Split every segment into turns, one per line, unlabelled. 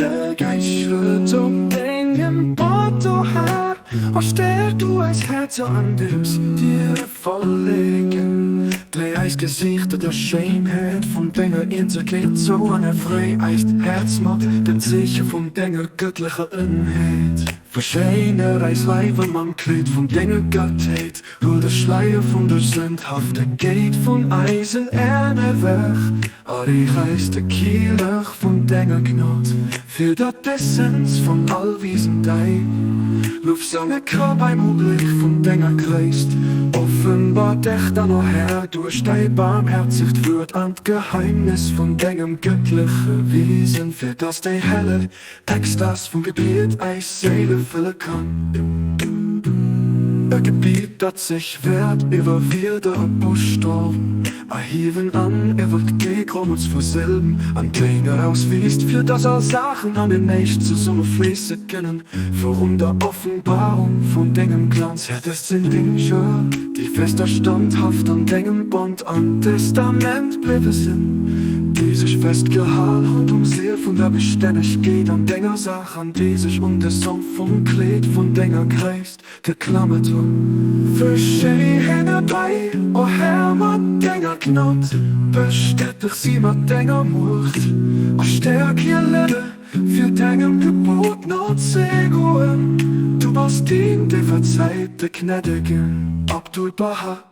Schritt den Porto her og stær du als Herz an dims dir verlegen. Dreh eis Gesichter der Schönheit von deiner Integrität so an frei eist Herzmat den sicher von deiner göttlicher Inheit. Verschiedene Reisleiber man Kleid von deiner Gottheit, nur der Schleier von der Sündhafte geht von Eisen Erne weg. Aber ich heiß der Kirch von deiner Gnade, für das Essenz von all Wiesen dein. Luftsange Körper beim Blick von deiner Geist, offenbart dich dann noch her durch dein Barmherzigt wird an Geheimnis von deinem göttlichen Wesen, für das die helle Extas vom Gebiet eis Seele füllen kann. Ein Gebiet, das sich wehrt über wieder Buchstaben erheben an, wird gegrummt vor Silben an Klänge auswiest, für das Sachen an den nächsten Summe fließen können. Warum der Offenbarung von deinem Glanz, Herr, das sind Dinge, die fester standhaft an deinem Bund an Testament blieben sind, die sich festgehalten und sehr von der Beständigkeit an deiner Sache, an die sich um das Song vom Kleid von deiner Geist geklammert wird. Verschieden dabei, o Herr, mit deiner Gnade, bestätig sie mit deiner Macht, o stärk ihr Leben für deinem Gebot not Seguen. Du bist den, der verzeiht, der Gnädige, Abdul Baha,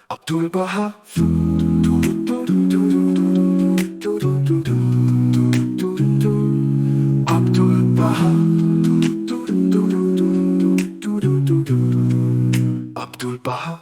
Abdul Baha. Abdul Baha, Abdul Baha,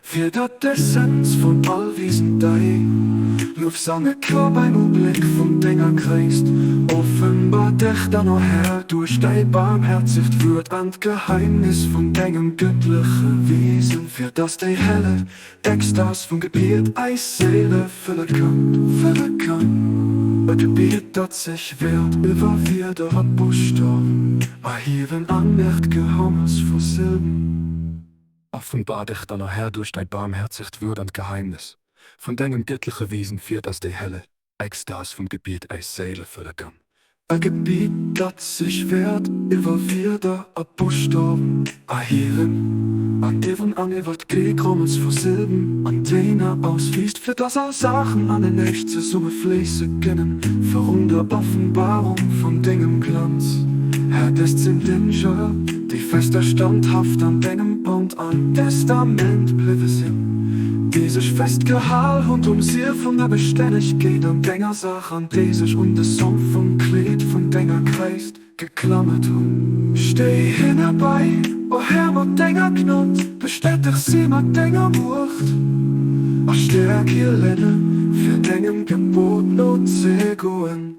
für das Essenz von all Wiesen dein. Luftsange Körper beim Blick von deiner Geist, offenbart dich dann noch her durch dein Barmherzigt wird an Geheimnis von deinem göttlichen Wesen, für das die helle Extas vom Gebiet eis Seele füllen kann. Ein Gebiet, das sich wehrt über wieder Buchstaben erheben an nicht Gehommes vor Silben. Offenbar dich dann noch her durch dein Barmherzigt wird an Geheimnis von deinem göttlichen Wesen, für das die helle Ekstase vom Gebiet eis Seele füllen kann. Ein Gebiet, das sich wehrt über wieder Buchstaben erheben an even an wird gegrummes vor Silben an deiner ausfließt, für das Sachen an den nächsten Summe fließen können. Warum der Offenbarung von deinem Glanz, Herr, das sind Dinge, die fester standhaft an deinem Bund an Testament blieben sind, die sich festgehalten und um sie von der Beständigkeit an deiner Sache, an die sich um das Song vom Kleid von deiner Geist geklammert und steh hin dabei, o Herr, mit deiner Gnade, bestätig sie mit deiner Macht, o stärk ihr Lenne für deinem Gebot not Seguen.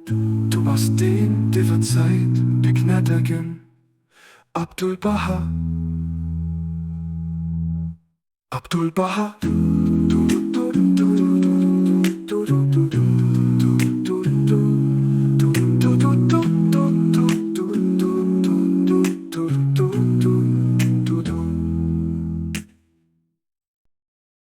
Du bist den, der verzeiht, der Gnädigen, Abdul Baha, Abdul Baha.